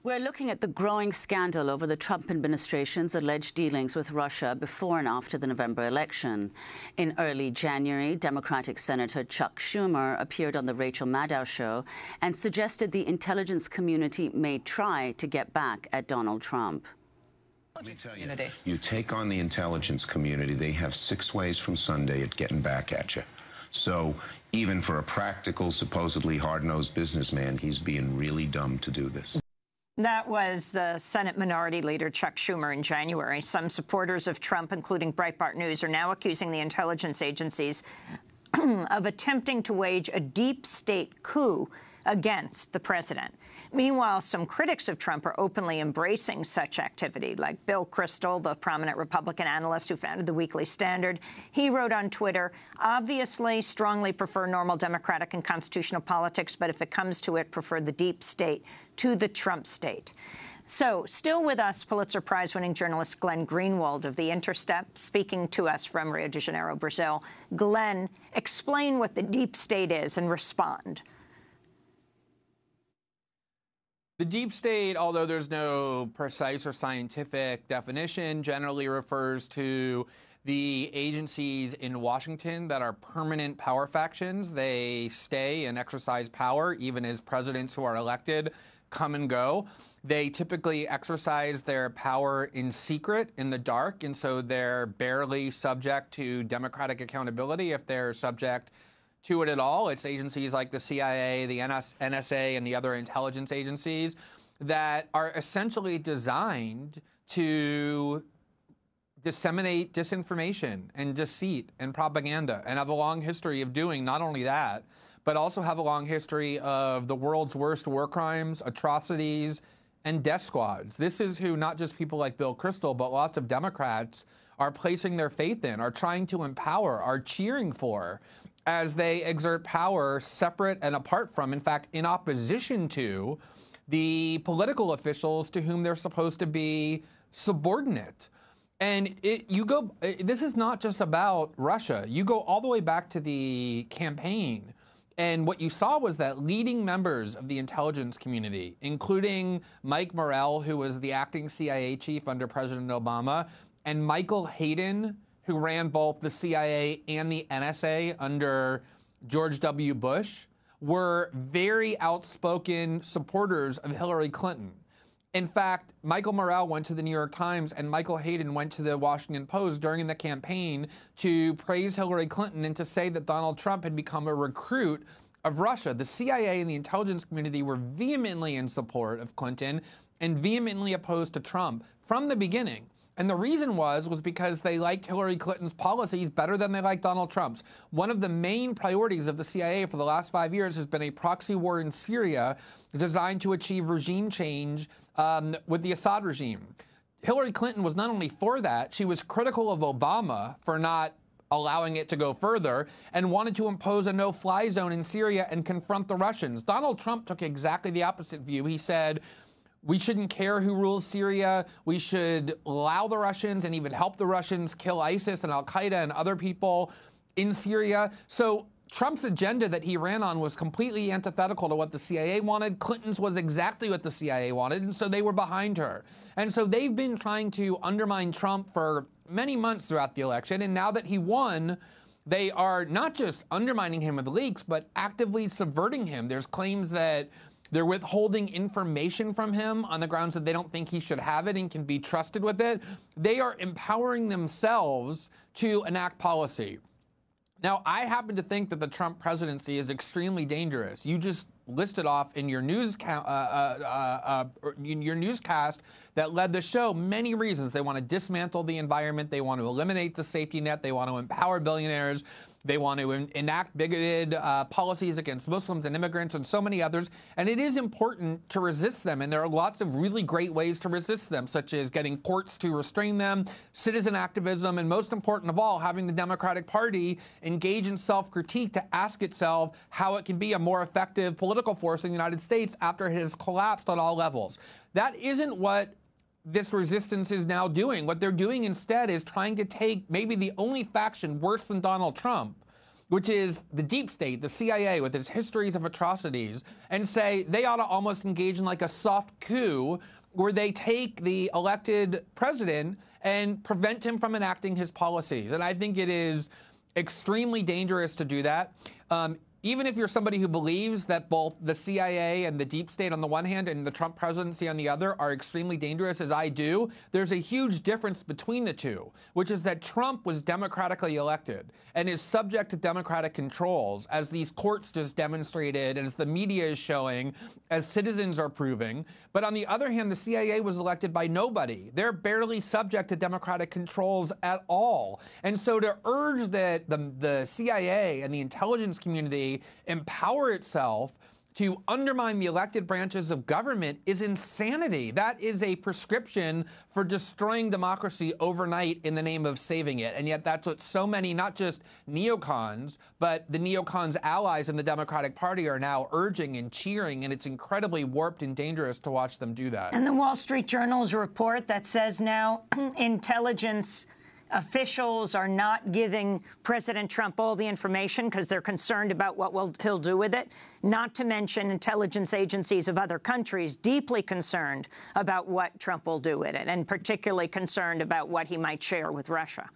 We're looking at the growing scandal over the Trump administration's alleged dealings with Russia before and after the November election. In early January, Democratic Senator Chuck Schumer appeared on the Rachel Maddow show and suggested the intelligence community may try to get back at Donald Trump. Let me tell you, you take on the intelligence community, they have 6 ways from Sunday at getting back at you. So even for a practical, supposedly hard-nosed businessman, he's being really dumb to do this. That was the Senate Minority Leader Chuck Schumer in January. Some supporters of Trump, including Breitbart News, are now accusing the intelligence agencies of attempting to wage a deep state coup against the president. Meanwhile, some critics of Trump are openly embracing such activity, like Bill Kristol, the prominent Republican analyst who founded the Weekly Standard. He wrote on Twitter, "Obviously, strongly prefer normal democratic and constitutional politics, but if it comes to it, prefer the deep state to the Trump state." So, still with us, Pulitzer Prize-winning journalist Glenn Greenwald of The Intercept, speaking to us from Rio de Janeiro, Brazil. Glenn, explain what the deep state is and respond. The deep state, although there's no precise or scientific definition, generally refers to the agencies in Washington that are permanent power factions. They stay and exercise power even as presidents who are elected come and go. They typically exercise their power in secret, in the dark, and so they're barely subject to democratic accountability if they're subject to it at all. It's agencies like the CIA, the NSA, and the other intelligence agencies that are essentially designed to disseminate disinformation and deceit and propaganda, and have a long history of doing not only that, but also have a long history of the world's worst war crimes, atrocities, and death squads. This is who not just people like Bill Kristol, but lots of Democrats are placing their faith in, are trying to empower, are cheering for, as they exert power separate and apart from, in fact, in opposition to, the political officials to whom they're supposed to be subordinate. And this is not just about Russia. You go all the way back to the campaign, and what you saw was that leading members of the intelligence community, including Mike Morrell, who was the acting CIA chief under President Obama, and Michael Hayden, who ran both the CIA and the NSA under George W. Bush, were very outspoken supporters of Hillary Clinton. In fact, Michael Morrell went to the New York Times and Michael Hayden went to the Washington Post during the campaign to praise Hillary Clinton and to say that Donald Trump had become a recruit of Russia. The CIA and the intelligence community were vehemently in support of Clinton and vehemently opposed to Trump from the beginning. And the reason was because they liked Hillary Clinton's policies better than they liked Donald Trump's. One of the main priorities of the CIA for the last 5 years has been a proxy war in Syria designed to achieve regime change with the Assad regime. Hillary Clinton was not only for that, she was critical of Obama for not allowing it to go further and wanted to impose a no-fly zone in Syria and confront the Russians. Donald Trump took exactly the opposite view. He said, we shouldn't care who rules Syria. We should allow the Russians and even help the Russians kill ISIS and al-Qaeda and other people in Syria. So Trump's agenda that he ran on was completely antithetical to what the CIA wanted. Clinton's was exactly what the CIA wanted, and so they were behind her. And so they've been trying to undermine Trump for many months throughout the election, and now that he won, they are not just undermining him with leaks, but actively subverting him. There's claims that they're withholding information from him on the grounds that they don't think he should have it and can be trusted with it. They are empowering themselves to enact policy. Now, I happen to think that the Trump presidency is extremely dangerous. You just listed off in your newscast that led the show many reasons. They want to dismantle the environment. They want to eliminate the safety net. They want to empower billionaires. They want to enact bigoted policies against Muslims and immigrants and so many others. And it is important to resist them. And there are lots of really great ways to resist them, such as getting courts to restrain them, citizen activism, and most important of all, having the Democratic Party engage in self-critique to ask itself how it can be a more effective political force in the United States after it has collapsed on all levels. That isn't what this resistance is now doing. What they're doing instead is trying to take maybe the only faction worse than Donald Trump which is the deep state, the CIA, with its histories of atrocities, and say they ought to almost engage in like a soft coup where they take the elected president and prevent him from enacting his policies. And I think it is extremely dangerous to do that. Even if you're somebody who believes that both the CIA and the deep state on the one hand and the Trump presidency on the other are extremely dangerous, as I do, there's a huge difference between the two, which is that Trump was democratically elected and is subject to democratic controls, as these courts just demonstrated, as the media is showing, as citizens are proving. But on the other hand, the CIA was elected by nobody. They're barely subject to democratic controls at all. And so to urge that the CIA and the intelligence community empower itself to undermine the elected branches of government is insanity. That is a prescription for destroying democracy overnight in the name of saving it. And yet that's what so many, not just neocons, but the neocons' allies in the Democratic Party are now urging and cheering, and it's incredibly warped and dangerous to watch them do that. And the Wall Street Journal's report that says now intelligence officials are not giving President Trump all the information because they're concerned about what he'll do with it, not to mention intelligence agencies of other countries deeply concerned about what Trump will do with it, and particularly concerned about what he might share with Russia.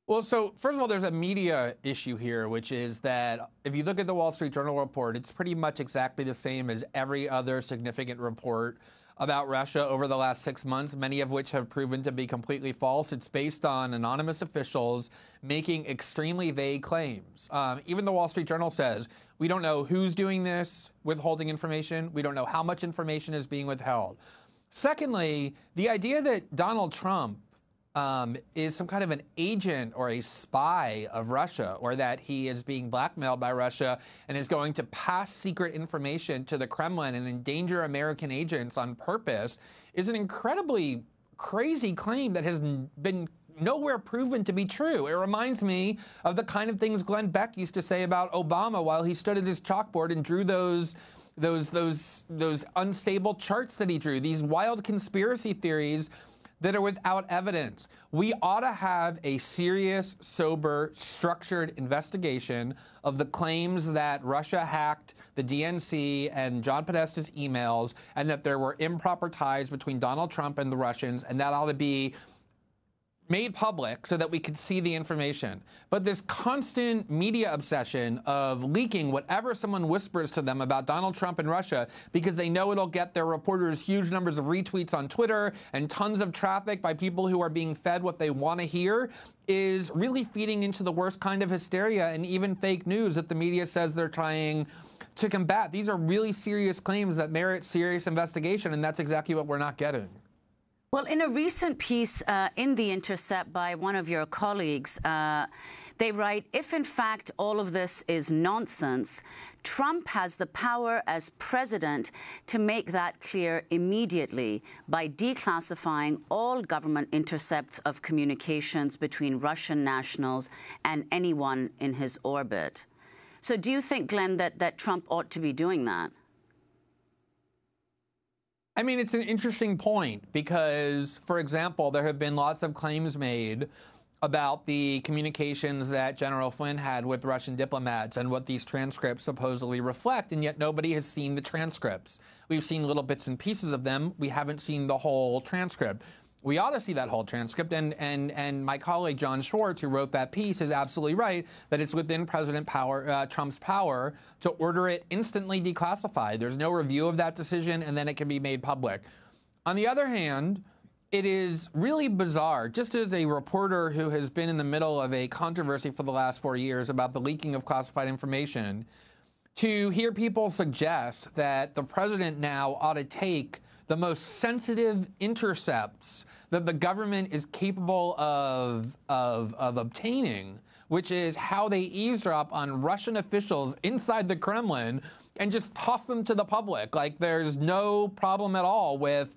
Well, so first of all, there's a media issue here, which is that if you look at the Wall Street Journal report, it's pretty much exactly the same as every other significant report about Russia over the last 6 months, many of which have proven to be completely false. It's based on anonymous officials making extremely vague claims. Even the Wall Street Journal says, we don't know who's doing this, withholding information. We don't know how much information is being withheld. Secondly, the idea that Donald Trump is some kind of an agent or a spy of Russia, or that he is being blackmailed by Russia and is going to pass secret information to the Kremlin and endanger American agents on purpose, is an incredibly crazy claim that has been nowhere proven to be true. It reminds me of the kind of things Glenn Beck used to say about Obama while he stood at his chalkboard and drew those unstable charts that he drew, these wild conspiracy theories that are without evidence. We ought to have a serious, sober, structured investigation of the claims that Russia hacked the DNC and John Podesta's emails, and that there were improper ties between Donald Trump and the Russians, and that ought to be made public so that we could see the information. But this constant media obsession of leaking whatever someone whispers to them about Donald Trump and Russia because they know it'll get their reporters huge numbers of retweets on Twitter and tons of traffic by people who are being fed what they want to hear is really feeding into the worst kind of hysteria and even fake news that the media says they're trying to combat. These are really serious claims that merit serious investigation, and that's exactly what we're not getting. Well, in a recent piece in The Intercept by one of your colleagues, they write, if in fact all of this is nonsense, Trump has the power as president to make that clear immediately by declassifying all government intercepts of communications between Russian nationals and anyone in his orbit. So do you think, Glenn, that Trump ought to be doing that? I mean, it's an interesting point because, for example, there have been lots of claims made about the communications that General Flynn had with Russian diplomats and what these transcripts supposedly reflect, and yet nobody has seen the transcripts. We've seen little bits and pieces of them. We haven't seen the whole transcript. We ought to see that whole transcript, and my colleague John Schwartz, who wrote that piece, is absolutely right that it's within President Trump's power to order it instantly declassified. There's no review of that decision, and then it can be made public. On the other hand, it is really bizarre, just as a reporter who has been in the middle of a controversy for the last 4 years about the leaking of classified information, to hear people suggest that the president now ought to take the most sensitive intercepts that the government is capable of obtaining, which is how they eavesdrop on Russian officials inside the Kremlin and just toss them to the public. Like, there's no problem at all with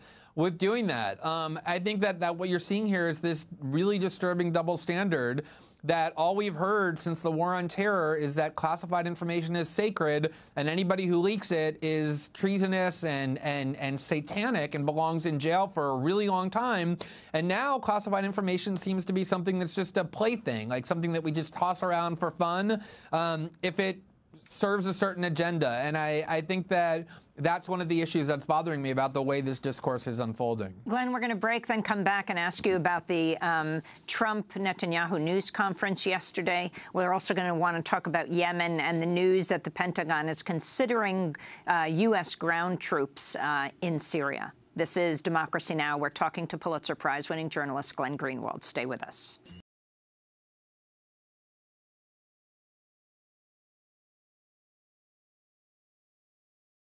doing that. I think that what you're seeing here is this really disturbing double standard that all we've heard since the war on terror is that classified information is sacred, and anybody who leaks it is treasonous and satanic and belongs in jail for a really long time. And now classified information seems to be something that's just a plaything, like something that we just toss around for fun, if it serves a certain agenda. And I think that that's one of the issues that's bothering me about the way this discourse is unfolding. Glenn, we're going to break, then come back and ask you about the Trump-Netanyahu news conference yesterday. We're also going to want to talk about Yemen and the news that the Pentagon is considering U.S. ground troops in Syria. This is Democracy Now! We're talking to Pulitzer Prize-winning journalist Glenn Greenwald. Stay with us.